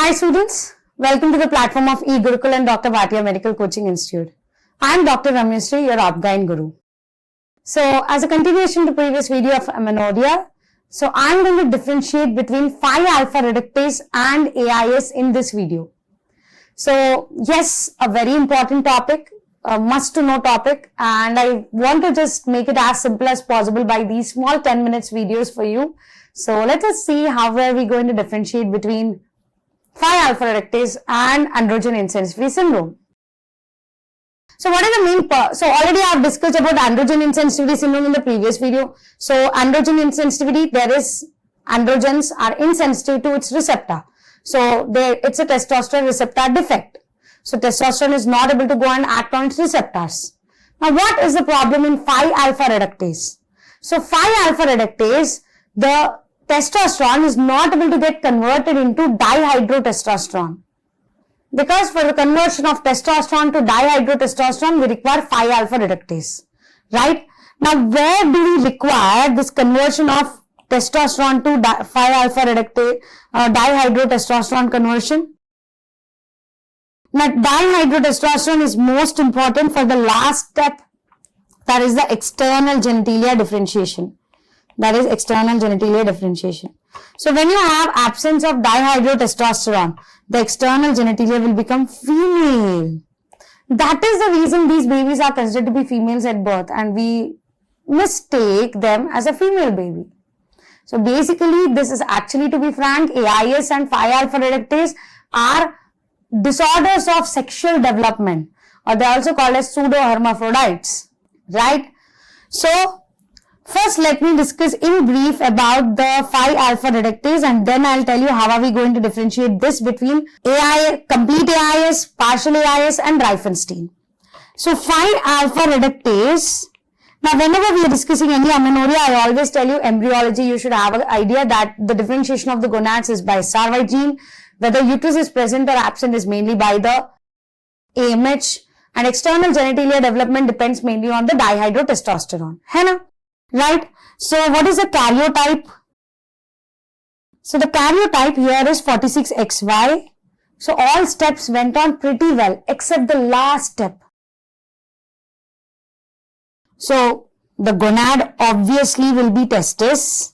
Hi students, welcome to the platform of eGurukul and Dr. Bhatia Medical Coaching Institute. I am Dr. Ramyasri, your Upguide Guru. So as a continuation to the previous video of amenorrhea, so I am going to differentiate between 5-alpha reductase and AIS in this video. So yes, a very important topic, a must to know topic, and I want to just make it as simple as possible by these small 10 minutes videos for you. So let us see how are we going to differentiate between 5-alpha reductase and androgen insensitivity syndrome. So what is the main so already I have discussed about androgen insensitivity syndrome in the previous video. So androgen insensitivity, there is androgens are insensitive to its receptor. So it's a testosterone receptor defect. So testosterone is not able to go and act on its receptors. Now what is the problem in 5-alpha reductase? So 5-alpha reductase, the testosterone is not able to get converted into dihydrotestosterone. Because for the conversion of testosterone to dihydrotestosterone, we require 5-alpha reductase. Right? Now, where do we require this conversion of testosterone to 5-alpha reductase, dihydrotestosterone conversion? Now, dihydrotestosterone is most important for the last step, that is the external genitalia differentiation. That is external genitalia differentiation. So when you have absence of dihydrotestosterone, the external genitalia will become female. That is the reason these babies are considered to be females at birth and we mistake them as a female baby. So basically this is actually, to be frank, AIS and 5-alpha reductase are disorders of sexual development, or they are also called as pseudo-hermaphrodites. Right? So first, let me discuss in brief about the 5-alpha reductase and then I'll tell you how are we going to differentiate this between AIS, complete AIS, partial AIS and Riefenstein. So 5-alpha reductase, now whenever we are discussing any amenorrhea, I always tell you embryology, you should have an idea that the differentiation of the gonads is by SRY gene. Whether uterus is present or absent is mainly by the AMH, and external genitalia development depends mainly on the dihydrotestosterone. है ना? Right? So what is the karyotype? So the karyotype here is 46XY. So all steps went on pretty well except the last step. So the gonad obviously will be testis.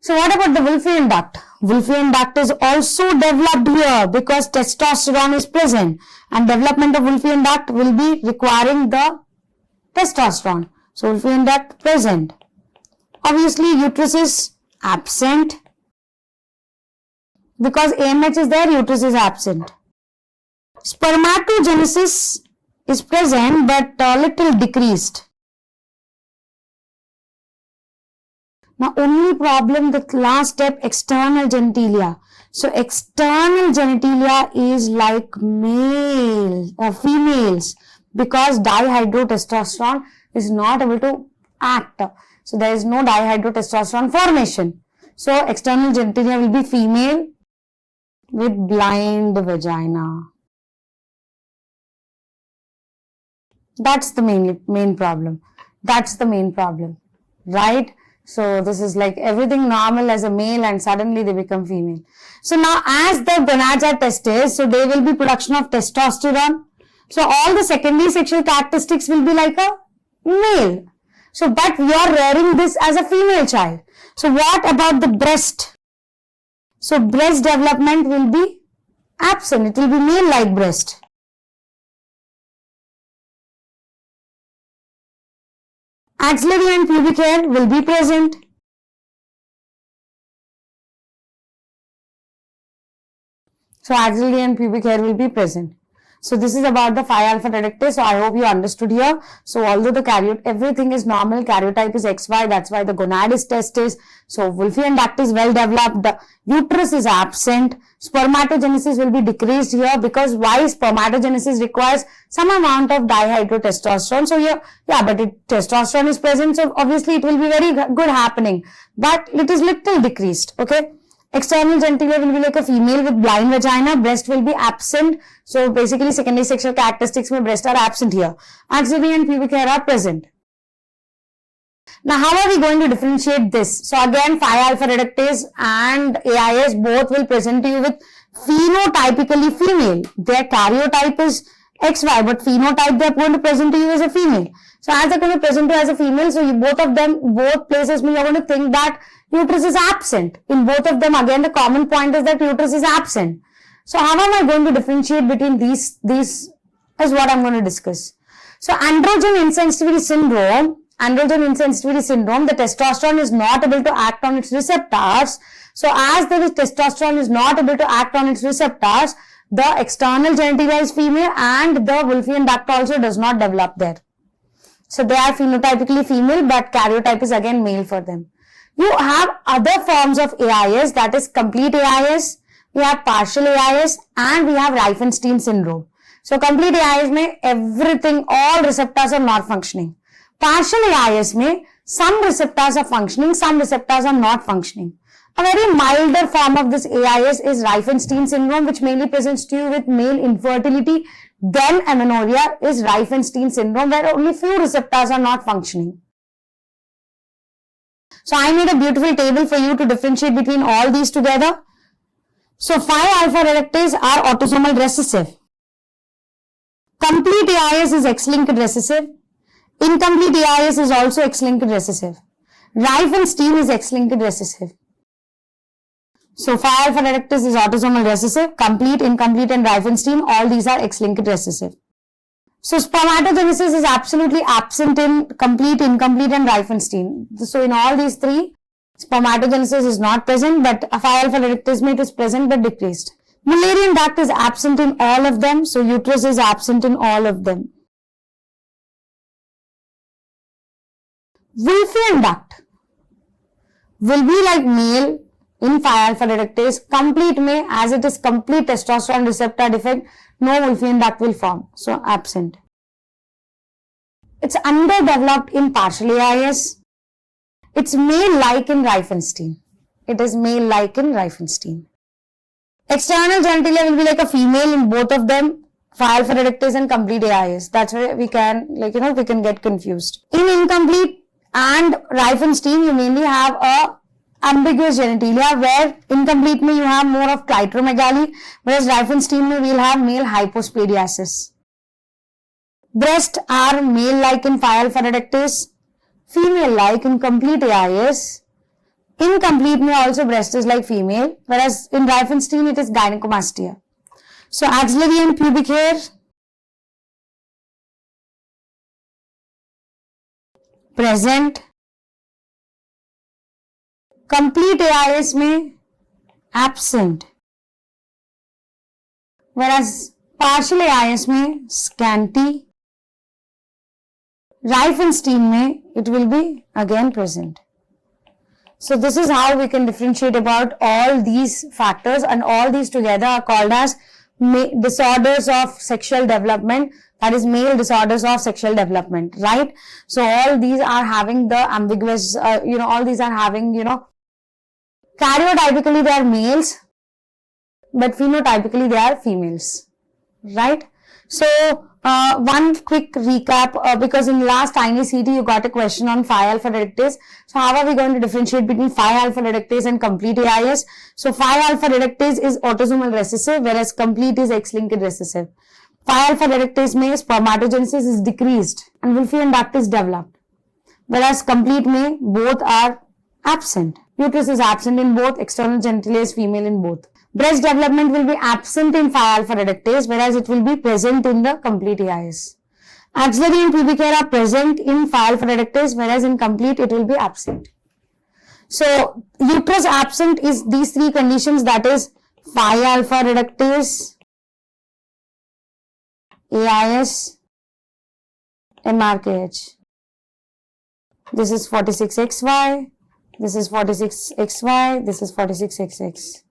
So what about the Wolffian duct? Wolffian duct is also developed here because testosterone is present and development of Wolffian duct will be requiring the testosterone. So Wolffian duct present. Obviously uterus is absent because AMH is there, uterus is absent. Spermatogenesis is present but a little decreased. Now only problem the last step, external genitalia. So external genitalia is like male or females because dihydrotestosterone is not able to act. So there is no dihydrotestosterone formation. So external genitalia will be female with blind vagina. That's the main problem. That's the main problem. Right? So this is like everything normal as a male and suddenly they become female. So now as the gonads are testes, so there will be production of testosterone. So all the secondary sexual characteristics will be like a male. So but we are rearing this as a female child. So what about the breast? So breast development will be absent. It will be male-like breast. Axillary and pubic hair will be present. So axillary and pubic hair will be present. So this is about the 5-alpha reductase. So I hope you understood here. So although the everything is normal, karyotype is XY, that's why the gonad is testis. So Wolffian duct is well developed. The uterus is absent. Spermatogenesis will be decreased here because why? Spermatogenesis requires some amount of dihydrotestosterone. So here, but testosterone is present. So obviously it will be very good happening. But it is little decreased. Okay. External genitalia will be like a female with blind vagina. Breast will be absent. So basically secondary sexual characteristics में breast are absent here. Axillary and pubic hair are present. Now, how are we going to differentiate this? So again, 5-alpha reductase and AIS both will present to you with phenotypically female. Their karyotype is XY, but phenotype they are going to present to you as a female. So as they're going to present to you as a female, so you both places you're going to think that uterus is absent. In both of them, again, the common point is that uterus is absent. So how am I going to differentiate between these is what I'm going to discuss. So androgen insensitivity syndrome, the testosterone is not able to act on its receptors. So as the testosterone is not able to act on its receptors, the external genitalia is female and the Wolffian duct also does not develop there. So they are phenotypically female, but karyotype is again male for them. You have other forms of AIS, that is complete AIS, we have partial AIS, and we have Riefenstein syndrome. So complete AIS में everything, all receptors are not functioning. Partial AIS में some receptors are functioning, some receptors are not functioning. A very milder form of this AIS is Riefenstein syndrome, which mainly presents to you with male infertility. Then amenorrhea is Riefenstein syndrome, where only few receptors are not functioning. So I made a beautiful table for you to differentiate between all these together. So 5-alpha reductase are autosomal recessive. Complete AIS is X-linked recessive. Incomplete AIS is also X-linked recessive. Riefenstein is X-linked recessive. So 5-alpha reductase is autosomal recessive. Complete, incomplete and Riefenstein, all these are X-linked recessive. So spermatogenesis is absolutely absent in complete, incomplete and Riefenstein. So in all these three, spermatogenesis is not present, but 5-alpha reductase it is present but decreased. Mullerian duct is absent in all of them, so uterus is absent in all of them. Wolffian duct will be like male in 5-alpha reductase, complete may, as it is complete testosterone receptor defect, no Wolffian duct will form, so absent. It's underdeveloped in partial AIS. It's male-like in Riefenstein. It is male-like in Riefenstein. External genitalia will be like a female in both of them, 5-alpha reductase and complete AIS. That's where we can, we can get confused. In incomplete and Riefenstein, you mainly have a ambiguous genitalia, where incomplete may you have more of clitoromegaly, whereas Riefenstein may we'll have male hypospadiasis. Breast are male-like in 5-alpha reductase, female-like in complete AIS. Incomplete may also breast is like female, whereas in Riefenstein it is gynecomastia. So axillary and pubic hair, present. Complete AIS में absent, whereas partial AIS में scanty. Riefenstein में it will be again present. So this is how we can differentiate about all these factors, and all these together are called as disorders of sexual development, that is male disorders of sexual development, right? So all these are having the ambiguous, all these are having, karyotypically they are males, but phenotypically they are females, right? So one quick recap, because in last tiny CT you got a question on 5-alpha reductase. So how are we going to differentiate between 5-alpha reductase and complete AIS? So 5-alpha reductase is autosomal recessive, whereas complete is X-linked recessive. 5-alpha reductase में spermatogenesis is decreased and Wolffian duct is developed, whereas complete में both are absent. Uterus is absent in both, external genitalia is female in both. Breast development will be absent in 5-alpha reductase, whereas it will be present in the complete AIS. Axillary and pubic hair are present in 5-alpha reductase, whereas in complete it will be absent. So uterus absent is these three conditions, that is 5-alpha reductase, AIS, MRKH. This is 46XY, this is 46XY, this is 46XX.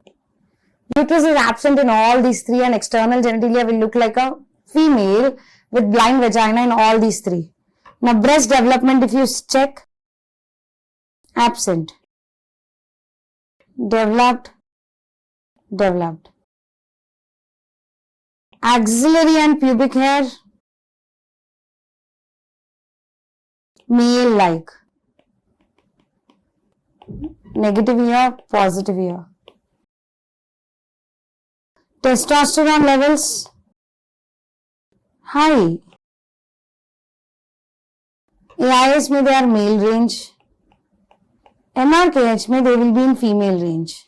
Uterus is absent in all these three, and external genitalia will look like a female with blind vagina in all these three. Now breast development, if you check, absent, developed. Axillary and pubic hair, male-like. negative here, positive here. Testosterone levels, high. AIS may they are male range. MRKH may they will be in female range.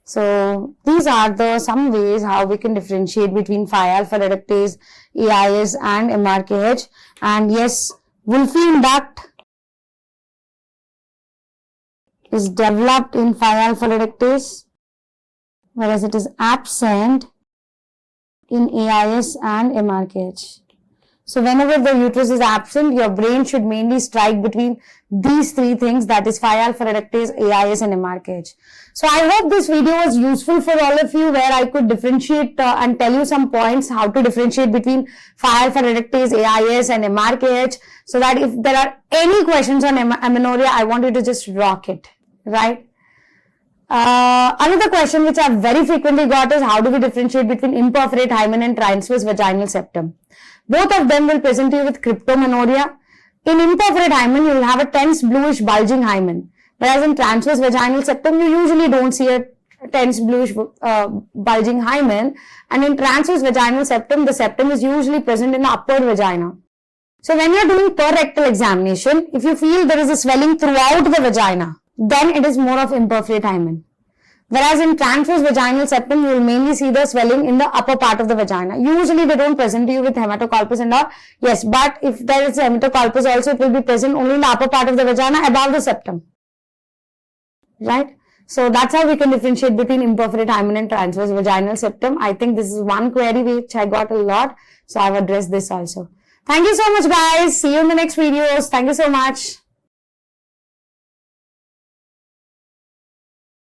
So these are the some ways how we can differentiate between 5-alpha reductase, AIS and MRKH. And yes, Wolffian duct is developed in 5-alpha reductase, whereas it is absent in AIS and MRKH. So whenever the uterus is absent, your brain should mainly strike between these three things, that is 5-alpha reductase, AIS and MRKH. So I hope this video was useful for all of you, where I could differentiate and tell you some points how to differentiate between 5-alpha reductase, AIS and MRKH, so that if there are any questions on amenorrhea, I want you to just rock it, right? Another question which I've very frequently got is, how do we differentiate between imperforate hymen and transverse vaginal septum? Both of them will present you with cryptomenorrhea. In imperforate hymen, you will have a tense bluish bulging hymen, whereas in transverse vaginal septum, you usually don't see a tense bluish bulging hymen, and in transverse vaginal septum, the septum is usually present in the upper vagina. So when you are doing per rectal examination, if you feel there is a swelling throughout the vagina, then it is more of imperforate hymen. Whereas in transverse vaginal septum, you will mainly see the swelling in the upper part of the vagina. Usually they don't present you with hematocolpus and all. Yes, but if there is hematocolpus also, it will be present only in the upper part of the vagina above the septum. Right? So that's how we can differentiate between imperforate hymen and transverse vaginal septum. I think this is one query which I got a lot. So I've addressed this also. Thank you so much, guys. See you in the next videos. Thank you so much.